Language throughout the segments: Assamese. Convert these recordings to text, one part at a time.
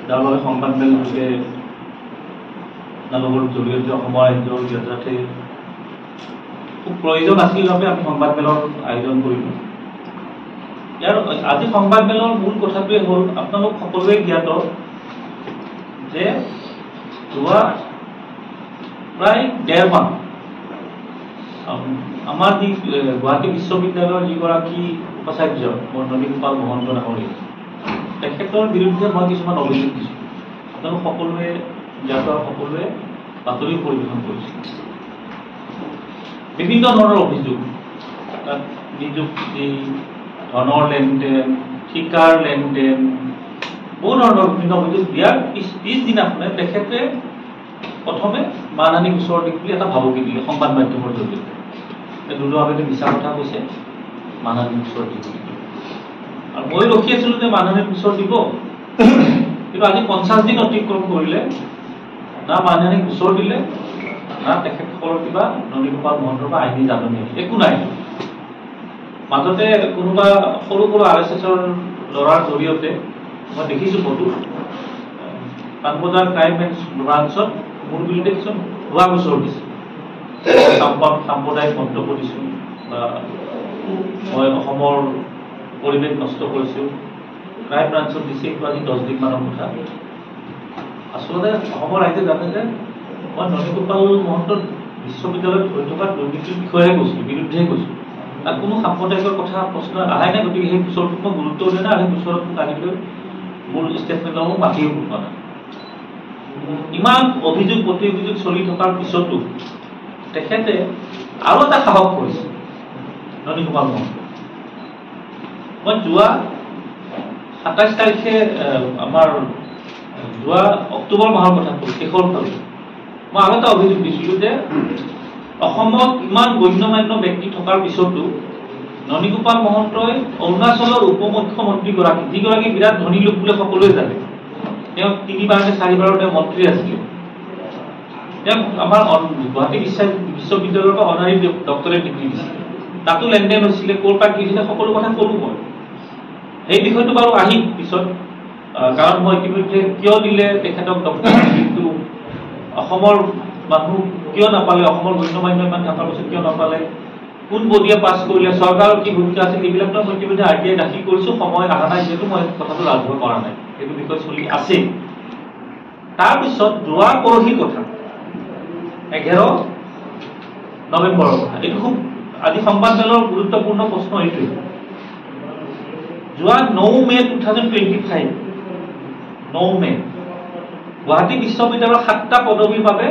যাৰ বাবে সংবাদমেল যোগে আপোনালোকৰ জৰিয়তে অসমৰ ৰাজ্যৰ যাতে খুব প্ৰয়োজন আছিল বাবে আমি সংবাদমেলৰ আয়োজন কৰিলোঁ। ইয়াৰ আজি সংবাদমেলৰ মূল কথাটোৱে হ'ল আপোনালোক সকলোৱে জ্ঞাত যে যোৱা প্ৰায় ১.৫ মাহ আমাৰ যি গুৱাহাটী বিশ্ববিদ্যালয়ৰ যিগৰাকী উপাচাৰ্য ননীগোপাল মহন্ত ডাঙৰীয়া তেখেতৰ বিৰুদ্ধে মই কিছুমান অভিযোগ দিছোঁ। আপোনালোক সকলোৱে জ্ঞাত, সকলোৱে বাতৰি পৰিৱেশন কৰিছে। বিভিন্ন ধৰণৰ অভিযোগ, তাত নিযুক্তি, ধনৰ লেনদেন, ঠিকাৰ লেনদেন, বহু ধৰণৰ বিভিন্ন অভিযোগ দিয়াৰ পিছদিনাখনে তেখেতে প্ৰথমে মানহানি গোচৰ দিম বুলি এটা ভাবুকি দিলে সংবাদ মাধ্যমৰ জৰিয়তে। দুৰ্ভাৱে মিছা কথা কৈছে, মানহানি গোচৰ দিব। আৰু মই ৰখি আছিলোঁ যে মানহানি গোচৰ দিব, কিন্তু আজি ৫০ দিন অতিক্ৰম কৰিলে, না মানহানি গোচৰ দিলে, না তেখেতসকলৰ কিবা ননীগোপাল মহন্তৰ পৰা আইনী জাননী আহিলে, একো নাই। মাজতে কোনোবা সৰু সৰু RSSৰ ল'ৰাৰ জৰিয়তে মই দেখিছোঁ ফটো, পানবজাৰ ক্ৰাইম ব্ৰাঞ্চত মোৰ বিৰুদ্ধে কিছুমান ভুৱা গোচৰ দিছে, সাম্প্ৰদায়িক মন্তব্য দিছোঁ বা মই অসমৰ পৰিৱেশ নষ্ট কৰিছোঁ, ক্ৰাইম ব্ৰাঞ্চত দিছে। এইটো আজি 10 দিনমানৰ কথা। আচলতে অসমৰ ৰাইজে জানে যে মই ননীগোপাল মহন্তৰ বিশ্ববিদ্যালয়ত হৈ থকা দুৰ্নীতিৰ বিষয়েহে কৈছোঁ, বিৰুদ্ধেহে কৈছোঁ। তাত কোনো সাম্প্ৰদায়িকৰ কথা প্ৰশ্ন আহাই নাই। গতিকে সেই গোচৰটোক মই গুৰুত্ব দিয়া নাই, আৰু সেই গোচৰত মোক আনিবলৈ মোৰ ষ্টেটমেণ্টৰ মোক মাতিও পোৱা নাই। ইমান অভিযোগ প্ৰতি অভিযোগ চলি থকাৰ পিছতো তেখেতে আৰু এটা সাহস কৰিছে ননীগোপাল মহন্ত। মই যোৱা ২৭ তাৰিখে আমাৰ যোৱা অক্টোবৰ মাহৰ কথা শেষৰ ফালে মই আৰু এটা অভিযোগ দিছিলোঁ যে অসমত ইমান গণ্যমান্য ব্যক্তি থকাৰ পিছতো ননীগোপাল মহন্তই অৰুণাচলৰ উপ মুখ্যমন্ত্ৰীগৰাকী, যিগৰাকী বিৰাট ধনী লোক বুলি সকলোৱে জানে, তেওঁ ৩বাৰ নে ৪বাৰৰ তেওঁ মন্ত্ৰী আছিলে, তেওঁ আমাৰ গুৱাহাটী বিশ্ববিদ্যালয়ৰ পৰা অনাৰী ডক্টৰেট ডিগ্ৰী দিছিলে, তাতো লেনদেন হৈছিলে, ক'ৰ পৰা কি হৈছিলে সকলো কথা ক'লোঁ মই। সেই বিষয়টো বাৰু আহিম পিছত, কাৰণ মই ইতিমধ্যে কিয় দিলে তেখেতক ডক্টৰেট ডিগ্ৰীটো, অসমৰ মানুহ কিয় নাপালে, অসমৰ গণ্যমান্য ইমান থকাৰ পিছত কিয় নাপালে, কোন বডিয়ে পাছ কৰিলে, চৰকাৰৰ কি ভূমিকা আছিল, এইবিলাকতো মই ইতিমধ্যে RTI দাখিল কৰিছোঁ। সময় অহা নাই যিহেতু মই কথাটো ৰাজহুৱা কৰা নাই, এইটো বিষয় চলি আছে। তাৰপিছত যোৱা পৰহিৰ কথা, 11 নৱেম্বৰৰ কথা, এইটো খুব আজি সংবাদমেলৰ গুৰুত্বপূৰ্ণ প্ৰশ্ন এইটোৱে। যোৱা 9 মে 2025, 9 মে গুৱাহাটী বিশ্ববিদ্যালয়ৰ 7টা পদবীৰ বাবে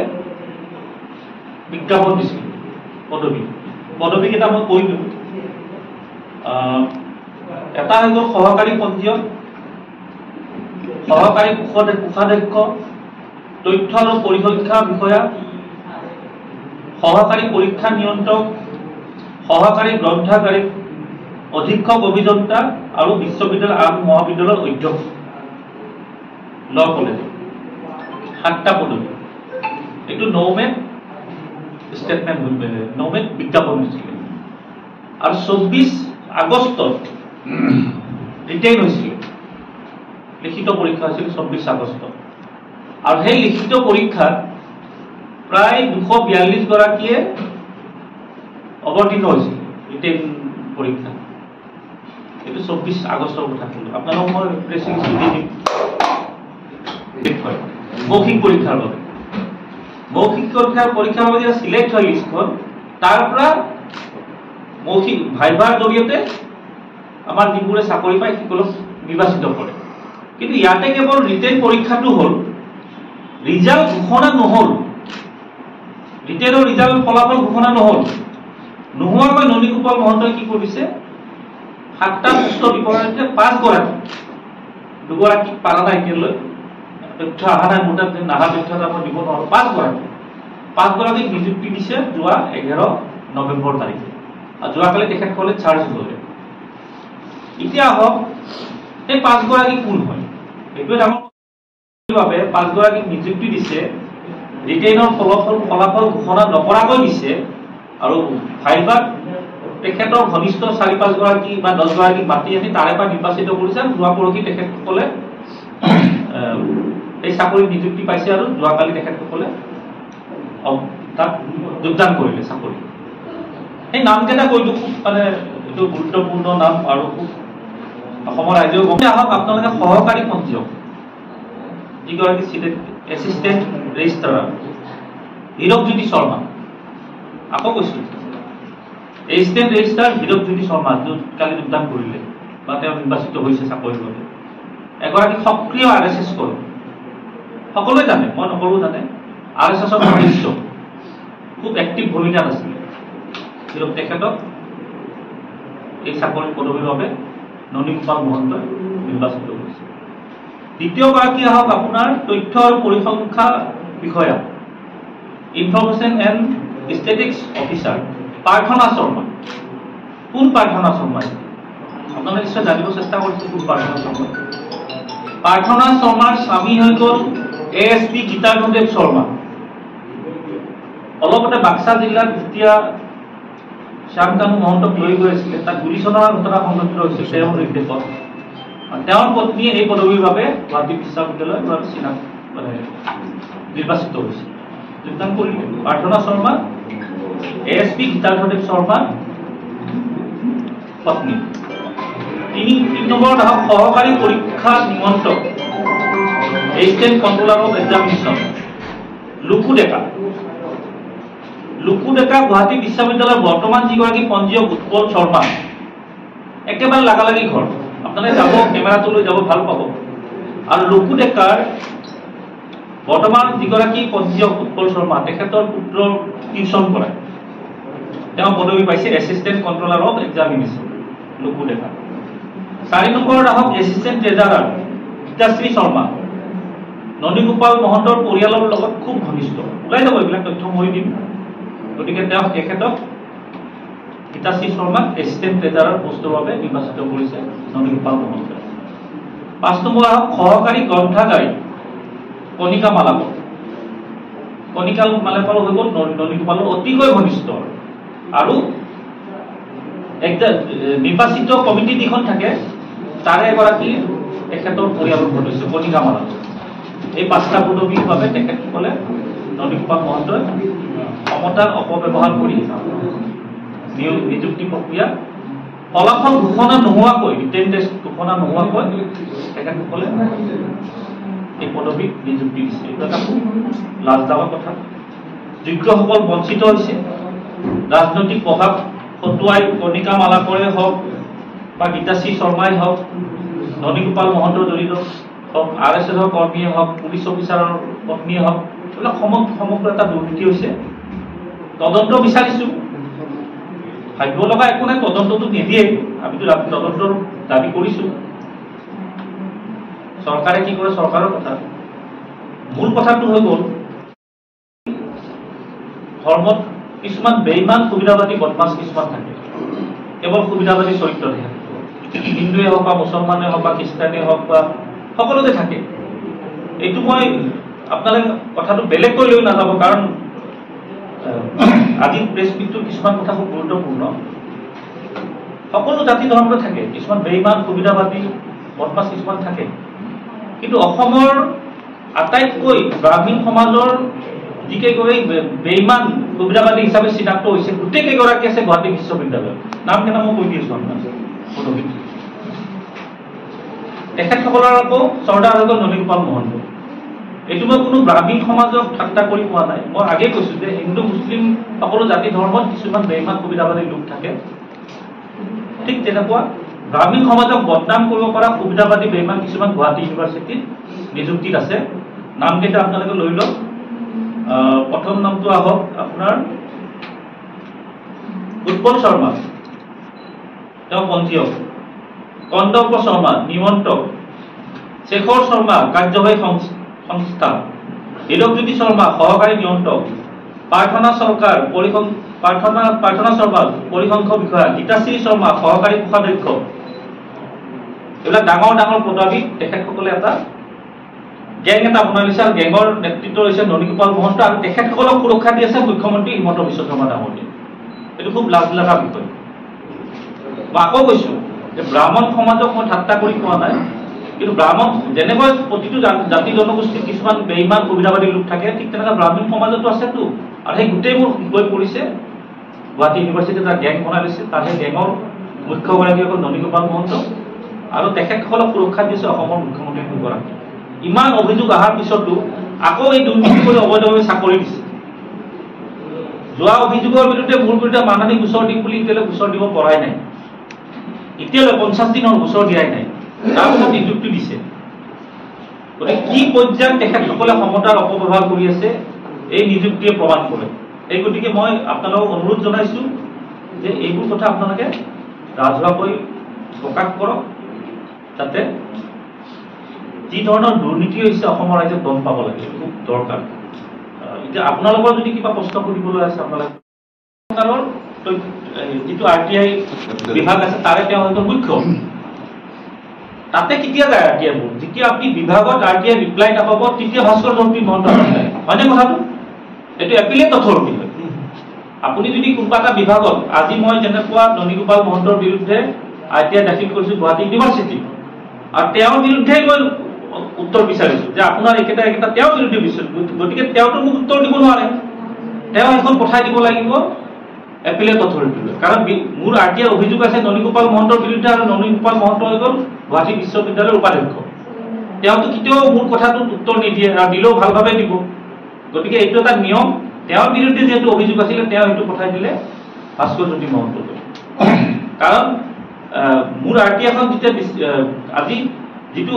বিজ্ঞাপন দিছিল। পদবীকেইটা মই কৈ দিওঁ। এটা হৈ গ'ল সহকাৰী পঞ্জীয়ক, সহকাৰী কোষাধ্যক্ষ, তথ্য আৰু পৰিসংখ্যা বিষয়া, সহকাৰী পৰীক্ষা নিয়ন্ত্ৰক, সহকাৰী গ্ৰন্থাগাৰী, অধীক্ষক অভিযন্তা আৰু বিশ্ববিদ্যালয় আৰু মহাবিদ্যালয়ৰ অধ্যক্ষ, ল কলেজ, 7টা পদবী। এইটো 9 মেত ষ্টেটমেণ্ট 9 মেত বিজ্ঞাপন দিছিলে, আৰু 24 আগষ্টত ৰিটেইন হৈছিল, লিখিত পৰীক্ষা হৈছিল 24 আগষ্টত। আৰু সেই লিখিত পৰীক্ষাত প্ৰায় 242 গৰাকীয়ে অৱতীৰ্ণ হৈছিল ৰিটেইন পৰীক্ষা। এইটো 24 আগষ্টৰ কথা ক'লো। আপোনালোকক মই প্ৰেছ ৰিলিজটো দি দিম। মৌখিক পৰীক্ষাৰ বাবে, মৌখিক পৰীক্ষাৰ বাবে যেতিয়া চিলেক্ট হয় লিষ্টখন, তাৰ পৰা মৌখিক ভাইভাৰ জৰিয়তে আমাৰ যিবোৰে চাকৰি পায় সেইসকলক নিৰ্বাচিত কৰে। কিন্তু ইয়াতে কেৱল ৰিটেইন পৰীক্ষাটো হ'ল, ৰিজাল্ট ঘোষণা নহ'ল, ৰিটেইনৰ ৰিজাল্ট ফলাফল ঘোষণা নহ'ল। নোহোৱাকৈ ননীগোপাল মহন্তই কি কৰিছে, 7টা পোষ্ট বিপৰীতে 5 গৰাকী, 2গৰাকীক পাৰা নাই এতিয়ালৈ, তথ্য অহা নাই মোৰ তাত, নাহা তথ্য এটা মই দিব নোৱাৰোঁ। 5 গৰাকীক নিযুক্তি দিছে যোৱা 11 নৱেম্বৰ তাৰিখে, আৰু যোৱাকালি তেখেতসকলে চাৰ্জ ল'লে। এতিয়া আহক, সেই 5 গৰাকী কোন হয়? এইটোৱে ডাঙৰ বাবে 5 গৰাকীক নিযুক্তি দিছে, ৰিটেইনৰ ফলাফল ঘোষণা নকৰাকৈ দিছে, আৰু ভাইভাত তেখেতৰ ঘনিষ্ঠ 4-5 গৰাকী বা 10 গৰাকীক মাতি আনি তাৰে পৰা নিৰ্বাচিত কৰিছে। যোৱা পৰহি তেখেতসকলে চাকৰিত নিযুক্তি পাইছে আৰু যোৱাকালি তেখেতসকলে তাত যোগদান কৰিলে চাকৰি। সেই নামকেইটা কৈ দিওঁ, খুব মানে এইটো গুৰুত্বপূৰ্ণ নাম আৰু খুব অসমৰ ৰাইজেও গম আহক। আপোনালোকে সহকাৰী পঞ্জীয়ক যিগৰাকী এছিষ্টেণ্ট ৰেজিষ্ট্ৰাৰ হীৰকজ্যোতি শৰ্মা, আকৌ কৈছোঁ এছিষ্টেণ্ট ৰেজিষ্ট্ৰাৰ হীৰকজ্যোতি শৰ্মা কালি যোগদান কৰিলে বা তেওঁ নিৰ্বাচিত হৈছে চাকৰিৰ বাবে। এগৰাকী সক্ৰিয় RSS কৰ্মী, সকলোৱে জানে, মই নকৰোঁ জানে, RSSৰ সদস্য, খুব এক্টিভ ভূমিকাত আছিলে। কিন্তু তেখেতক এই চাকৰি পদবীৰ বাবে ননীগোপাল মহন্তই নিৰ্বাচিত হৈছে। দ্বিতীয়গৰাকী আহক আপোনাৰ তথ্য আৰু পৰিসংখ্যা বিষয়া, ইনফৰমেশ্যন এণ্ড ষ্টেটিক্স অফিচাৰ প্ৰাৰ্থনা শৰ্মা। কোন প্ৰাৰ্থনা শৰ্মা? আপোনালোকে নিশ্চয় জানিব চেষ্টা কৰিছে কোন প্ৰাৰ্থনা শৰ্মা। প্ৰাৰ্থনা শৰ্মাৰ স্বামী হৈ গ'ল ASP গীতাৰ্থদেৱ শৰ্মা। অলপতে বাক্সা জিলাত যেতিয়া শ্যামকানু মহন্তক লৈ গৈ আছিলে, তাত গুলী চলোৱাৰ ঘটনা সংঘটিত হৈছিল তেওঁৰ নিৰ্দেশত। তেওঁৰ পত্নীয়ে এই পদবীৰ বাবে গুৱাহাটী বিশ্ববিদ্যালয়ৰ নিৰ্বাচিত হৈছিল, যোগদান কৰিলে। প্ৰাৰ্থনা শৰ্মা ASP গীতাৰ্থদেৱ শৰ্মাৰ পত্নী। 3 নম্বৰত আহক সহকাৰী পৰীক্ষা নিমন্ত্ৰক, এছিষ্টেণ্ট কণ্ট্ৰলাৰ অফ এক্সামিনেশ্যন লুকু ডেকা। লুকু ডেকা গুৱাহাটী বিশ্ববিদ্যালয়ৰ বৰ্তমান যিগৰাকী পঞ্জীয়ক উৎপল শৰ্মা, একেবাৰে লাগালাগি ঘৰ। আপোনালোকে যাব, কেমেৰাটো লৈ যাব, ভাল পাব। আৰু লুকু ডেকাৰ বৰ্তমান যিগৰাকী পঞ্জীয়ক উৎপল শৰ্মা, তেখেতৰ পুত্ৰৰ টিউচন কৰায়। তেওঁ পদবী পাইছে এছিষ্টেণ্ট কণ্ট্ৰলাৰ অফ এক্সামিনেশ্যন লুকু ডেকা। 4 নম্বৰত আহক এছিষ্টেণ্ট ট্ৰেজাৰাৰ গীতাশ্ৰী শৰ্মা, ননীগোপাল মহন্তৰ পৰিয়ালৰ লগত খুব ঘনিষ্ঠ। ওলাই যাব এইবিলাক তথ্য মই দিম। গতিকে তেওঁ তেখেতক গীতাশ্ৰী শৰ্মাক এছিষ্টেণ্ট ট্ৰেজাৰাৰ পষ্টৰ বাবে নিৰ্বাচিত কৰিছে ননীগোপাল মহন্তই। 5 নম্বৰ আহক সহকাৰী গ্ৰন্থাগাৰী কণিকা মালাকৰ। কণিকা মালাকৰ হৈ গ'ল ননীগোপালৰ অতিকৈ ঘনিষ্ঠ আৰু নিৰ্বাচিত কমিটি যিখন থাকে তাৰে এগৰাকী তেখেতৰ পৰিয়ালৰ সদস্য কণিকা মালাকৰ। এই 5টা পদবীৰ বাবে তেখেতসকলে ননীগোপাল মহন্তই ক্ষমতাৰ অপব্যৱহাৰ কৰি নিযুক্তি প্ৰক্ৰিয়া ফলাফল ঘোষণা নোহোৱাকৈ, ৰিটেন টেষ্ট ঘোষণা নোহোৱাকৈ তেখেতসকলে এই পদবীত নিযুক্তি দিছে। এইটো এটা খুব লাজদায়ক কথা। যোগ্যসকল বঞ্চিত হৈছে। ৰাজনৈতিক প্ৰভাৱ খটুৱাই কণিকা মালাকৰে হওক বা গীতাশ্ৰী শৰ্মাই হওক, ননীগোপাল মহন্তৰ জড়িত হওক, RSSৰ কৰ্মীয়ে হওক, পুলিচ অফিচাৰৰ পত্নীয়ে হওক, এইবিলাক সমগ্ৰ এটা দুৰ্নীতি হৈছে। তদন্ত বিচাৰিছোঁ, ভাবিব লগা একো নাই, তদন্তটো নিদিয়ে। আমিতো তদন্তৰ দাবী কৰিছোঁ। চৰকাৰে কি কৰে চৰকাৰৰ কথা। মূল কথাটো হৈ গ'ল ধৰ্মত কিছুমান বেইমান সুবিধাবাদী বদমাছ কিছুমান থাকে, কেৱল সুবিধাবাদী চৰিত্ৰ থাকে। হিন্দুৱে হওক বা মুছলমানে হওক বা খ্ৰীষ্টানে হওক বা সকলোতে থাকে। এইটো মই আপোনালোকে কথাটো বেলেগকৈ লৈ নাযাব, কাৰণ আজিৰ প্ৰেছ মিটটোৰ কিছুমান কথা খুব গুৰুত্বপূৰ্ণ। সকলো জাতি ধৰ্মতে থাকে, কিছুমান বেইমান সুবিধাবাদী বদমাছ কিছুমান থাকে। কিন্তু অসমৰ আটাইতকৈ গ্ৰামীণ সমাজৰ যিকেইগৰাকী বেইমান সুবিধাবাদী হিচাপে চিনাক্ত হৈছে, গোটেইকেইগৰাকী আছে গুৱাহাটী বিশ্ববিদ্যালয়ত। নাম কেইটা মই কৈ দিছোঁ আপোনাক। তেখেতসকলৰ আকৌ চৰ্দাৰ হৈ গ'ল ননীগোপাল মহন্ত। এইটো মই কোনো গ্ৰামীণ সমাজক ঠাট্টা কৰি পোৱা নাই। মই আগেই কৈছোঁ যে হিন্দু মুছলিম সকলো জাতি ধৰ্মত কিছুমান বেইমান সুবিধাবাদী লোক থাকে। ঠিক তেনেকুৱা গ্ৰামীণ সমাজক বদনাম কৰিব পৰা সুবিধাবাদী বেইমান কিছুমান গুৱাহাটী ইউনিভাৰ্চিটিত নিযুক্তিত আছে। নামকেইটা আপোনালোকে লৈ লওক। প্ৰথম নামটো আহক আপোনাৰ উৎপল শৰ্মা, তেওঁ পঞ্জীয়ক। কন্দৰ্প শৰ্মা নিমন্ত্ৰক। শেখৰ শৰ্মা কাৰ্যবাহী সংস্থা। হীৰকজ্যোতি শৰ্মা সহকাৰী নিয়ন্ত্ৰক। প্ৰাৰ্থনা শৰ্মা পৰিসংখ্য বিষয়া। গীতাশ্ৰী শৰ্মা সহকাৰী কোষাধ্যক্ষ। এইবিলাক ডাঙৰ ডাঙৰ পদবীত তেখেতসকলে এটা গেং এটা বনাই লৈছে, আৰু গেঙৰ নেতৃত্ব লৈছে ননীগোপাল মহন্ত, আৰু তেখেতসকলক সুৰক্ষা দি আছে মুখ্যমন্ত্ৰী হিমন্ত বিশ্ব শৰ্মা ডাঙৰীয়াই। এইটো খুব লাজ লগা বিষয়। মই আকৌ কৈছোঁ যে ব্ৰাহ্মণ সমাজক মই ঠাট্টা কৰি পোৱা নাই। কিন্তু ব্ৰাহ্মণ যেনেকৈ প্ৰতিটো জাতি জনগোষ্ঠীৰ কিছুমান বেইমান সুবিধাবাদী লোক থাকে, ঠিক তেনেকৈ ব্ৰাহ্মণ সমাজতো আছেতো। আৰু সেই গোটেইবোৰ গৈ পৰিছে গুৱাহাটী ইউনিভাৰ্চিটি এটা গেং বনাই লৈছে। তাৰ সেই গেঙৰ মুখ্যগৰাকী হ'ল ননীগোপাল মহন্ত, আৰু তেখেতসকলক সুৰক্ষা দিছে অসমৰ মুখ্যমন্ত্ৰী দুগৰাকী। ইমান অভিযোগ অহাৰ পিছতো আকৌ এই দুৰ্নীতি কৰি অবৈধভাৱে চাকৰি দিছে। যোৱা অভিযোগৰ বিৰুদ্ধে মোৰ বিৰুদ্ধে মানহানি গোচৰ দিম বুলি এতিয়ালৈ গোচৰ দিব পৰাই নাই। এতিয়ালৈ 50 দিনৰ গোচৰ দিয়াই নাই, তাৰপিছত নিযুক্তি দিছে। গতিকে কি পৰ্যায়ত তেখেতসকলে ক্ষমতাৰ অপব্যৱহাৰ কৰি আছে এই নিযুক্তিয়ে প্ৰমাণ কৰে। এই গতিকে মই আপোনালোকক অনুৰোধ জনাইছো যে এইবোৰ কথা আপোনালোকে ৰাজহুৱাকৈ প্ৰকাশ কৰক, যাতে যি ধৰণৰ দুৰ্নীতি হৈছে অসমৰ ৰাইজে গম পাব লাগে, খুব দৰকাৰ। এতিয়া আপোনালোকৰ যদি কিবা প্ৰশ্ন সুধিবলৈ আছে আপোনালোকে যিটো RTI বিভাগ আছে তাৰে তেওঁ হয়তো মুখ্য, তাতে কেতিয়া যায় RTI বোৰ? যেতিয়া আপুনি বিভাগত RTI ৰিপ্লাই নাপাব তেতিয়া ভাস্কৰ জয়ন্তী মহন্ত যায়, হয়নে কথাটো? এইটো এপিলেট অথৰিটি হয়। আপুনি যদি কোনোবা এটা বিভাগত, আজি মই যেনেকুৱা ননীগোপাল মহন্তৰ বিৰুদ্ধে RTI দাখিল কৰিছো গুৱাহাটী ইউনিভাৰ্চিটি, আৰু তেওঁৰ বিৰুদ্ধে মই উত্তৰ বিচাৰিছো যে আপোনাৰ একেটা তেওঁৰ বিৰুদ্ধে বিচাৰিছো, গতিকে তেওঁতো মোক উত্তৰ দিব নোৱাৰে। তেওঁ এখন পঠাই দিব লাগিব এপিলেট অথৰিটিলৈ, কাৰণ মোৰ RTI অভিযোগ আছে ননীগোপাল মহন্তৰ বিৰুদ্ধে, আৰু ননীগোপাল মহন্ত হৈ গ'ল গুৱাহাটী বিশ্ববিদ্যালয়ৰ উপাধ্যক্ষ। তেওঁতো কেতিয়াও মোৰ কথাটোত উত্তৰ নিদিয়ে, আৰু দিলেও ভালভাৱে দিব। গতিকে এইটো এটা নিয়ম, তেওঁৰ বিৰুদ্ধে যিহেতু অভিযোগ আছিলে তেওঁ সেইটো পঠাই দিলে ভাস্কৰ জ্যোতি মহন্তলৈ। কাৰণ মোৰ RTI এখন যেতিয়া আজি যিটো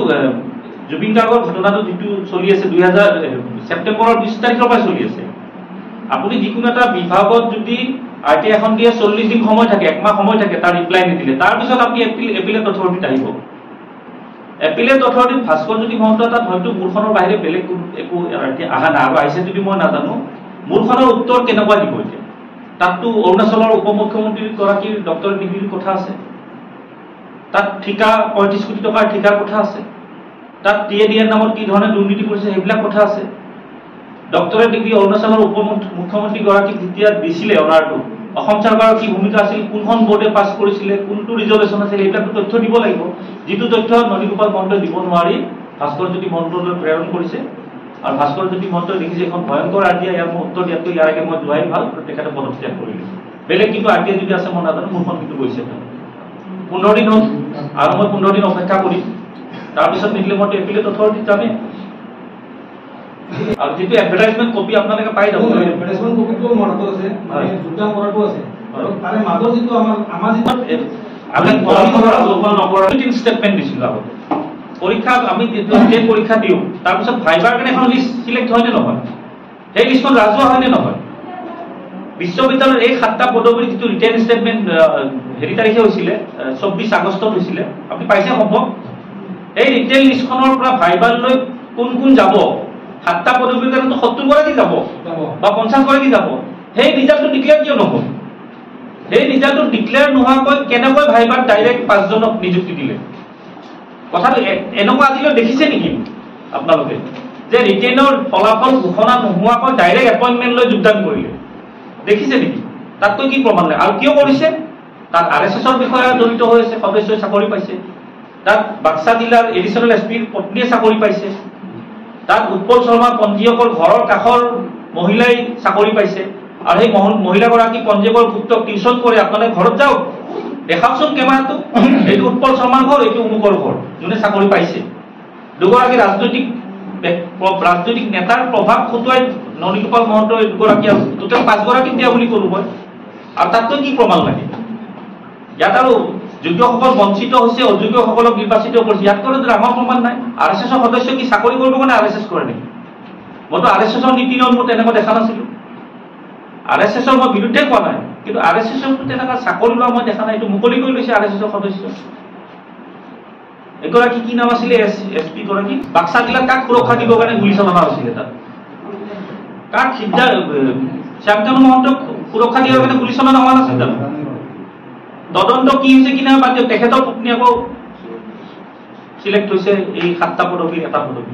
জুবিন গাৰ্গৰ ঘটনাটো যিটো চলি আছে 2000 ছেপ্টেম্বৰৰ 20 তাৰিখৰ পৰা চলি আছে, আপুনি যিকোনো এটা বিভাগত যদি RTI এখন দিয়ে 40 দিন সময় থাকে, 1 মাহ সময় থাকে তাৰ ৰিপ্লাই নিদিলে, তাৰপিছত আপুনি এপিলেট অথৰিটিত আহিব। এপিলেট অথৰিটিত ভাস্কৰ জ্যোতি মহন্ত তাত হয়তো মোৰখনৰ বাহিৰে বেলেগ একো অহা নাই, আৰু আহিছে যদি মই নাজানো। মোৰখনৰ উত্তৰ কেনেকুৱা দিব এতিয়া? তাততো অৰুণাচলৰ উপ মুখ্যমন্ত্ৰী গৰাকীৰ ডক্টৰেট ডিগ্ৰীৰ কথা আছে, তাত ঠিকা 35 কোটি টকাৰ ঠিকাৰ কথা আছে, তাত TADR নামত কি ধৰণে দুৰ্নীতি কৰিছে সেইবিলাক কথা আছে। ডক্টৰেট ডিগ্ৰী অৰুণাচলৰ উপ মুখ্যমন্ত্ৰী গৰাকীক যেতিয়া দিছিলে অনাৰটো, অসম চৰকাৰৰ কি ভূমিকা আছিল, কোনখন বোৰ্ডে পাছ কৰিছিলে, কোনটো ৰিজৰ্ভেশ্যন আছিল, এইবিলাকতো তথ্য দিব লাগিব। যিটো তথ্য ননীগোপাল মহন্তই দিব নোৱাৰি ভাস্কৰ জ্যোতি মহন্তলৈ প্ৰেৰণ কৰিছে, আৰু ভাস্কৰ জ্যোতি মহন্তই দেখিছে এখন ভয়ংকৰ RTI, ইয়াৰ মই উত্তৰ দিয়াতকৈ ইয়াৰ আগে মই যোৱাই ভাল, তেখেতে পদত্যাগ কৰিলে। বেলেগ কিন্তু RTI যদি আছে মই নাজানো, মোৰখন কিন্তু গৈছে 15 দিন হ'ল, আৰু মই 15 দিন অপেক্ষা কৰিম। তাৰপিছত নিদিলে মই এপিলেট অথৰিটিত যামেই। আৰু যিটো এডভাৰটাইজমেন্ট কপি আপোনালোকে পাই যাব, এডভাৰটাইজমেন্ট কপিটো মোৰ হাতত আছে, মানে যোগদান কৰাটো আছে। আৰু তাৰে মাজত যিটো আমাৰ যিটো আমি ষ্টেটমেন্ট দিছিলো আগতে পৰীক্ষা, আমি যে পৰীক্ষা দিওঁ তাৰপিছত ভাইবাৰ কাৰণে এখন লিষ্ট চিলেক্ট হয় নে নহয়, সেই লিষ্টখন ৰাজহুৱা হয় নে নহয়? বিশ্ববিদ্যালয়ৰ এই 7টা পদবীৰ যিটো ৰিটেন ষ্টেটমেন্ট হেৰি তাৰিখে হৈছিলে 24 আগষ্টত হৈছিলে, আপুনি পাইছে সম্ভৱ? এই ৰিটেন লিষ্টখনৰ পৰা ভাইবাৰলৈ কোন কোন যাব, 7টা পদবীৰ কাৰণে 70 গৰাকী যাব বা 50 গৰাকী যাব। সেই ৰিজাল্টটো ডিক্লেয়াৰ কিয় নহ'ল? সেই ৰিজাল্টটো ডিক্লেয়াৰ নোহোৱাকৈ কেনেকৈ ভাইবাৰ ডাইৰেক্ট 5 জনক নিযুক্তি দিলে? কথাটো এনেকুৱা আজিলৈ দেখিছে নেকি আপোনালোকে যে ৰিটেনৰ ফলাফল ঘোষণা নোহোৱাকৈ ডাইৰেক্ট এপইণ্টমেণ্ট লৈ যোগদান কৰিলে? দেখিছে নেকি? তাতকৈ কি প্ৰমাণ নাই? আৰু কিয় কৰিছে? তাত RSSৰ বিষয়া জড়িত হৈ আছে, সদস্যই চাকৰি পাইছে। তাত বাক্সা জিলাৰ এডিচনেল SPৰ পত্নীয়ে চাকৰি পাইছে। তাত উৎপল শৰ্মা পঞ্জীয়কৰ ঘৰৰ কাষৰ মহিলাই চাকৰি পাইছে, আৰু সেই মহিলাগৰাকী পঞ্জীয়কৰ পুত্ৰক টিউচন কৰে। আপোনালোকে ঘৰত যাওক, দেখাওকচোন কেমেৰাটো, এইটো উৎপল শৰ্মাৰ ঘৰ, এইটো অমুকৰ ঘৰ, যোনে চাকৰি পাইছে। দুগৰাকী ৰাজনৈতিক নেতাৰ প্ৰভাৱ খটুৱাই ননীগোপাল মহন্ত দুগৰাকী আছে, টোটেল 5 গৰাকীক দিয়া বুলি কলো মই। আৰু তাতকৈ কি প্ৰমাণ লাগে? ইয়াত আৰু যোগ্যসকল বঞ্চিত হৈছে, অযোগ্যসকলক নিৰ্বাচিত কৰিছে, ইয়াত কোনো ডাঙৰ প্ৰমাণ নাই। RSSৰ সদস্য কি চাকৰি কৰিব কাৰণে RSS কৰে নেকি? মইতো RSSৰ নীতি নিয়ম মই তেনেকুৱা দেখা নাছিলো। RSSৰ মই বিৰুদ্ধে কোৱা নাই, কিন্তু RSSৰ তেনেকুৱা চাকৰি লোৱা মই দেখা নাই। এইটো মুকলি কৰি লৈছে RSSৰ সদস্য। এগৰাকী কি নাম আছিলে SP গৰাকী, বাক্সা জিলাত কাক সুৰক্ষা দিবৰ কাৰণে গুলী চলোৱা হৈছিলে? তাত কাক শ্যামকানু মহন্তক সুৰক্ষা দিয়াৰ কাৰণে গুলী চলোৱা হোৱা নাছিল জানো? তদন্ত কি হৈছে কি নহয় বাদ দিয়ক, তেখেতৰ পত্নী আকৌ চিলেক্ট হৈছে এই 7টা পদবীৰ এটা পদবী।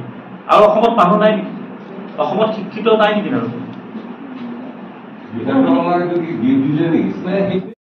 আৰু অসমত মানুহ নাই নেকি? অসমত শিক্ষিত নাই নেকি?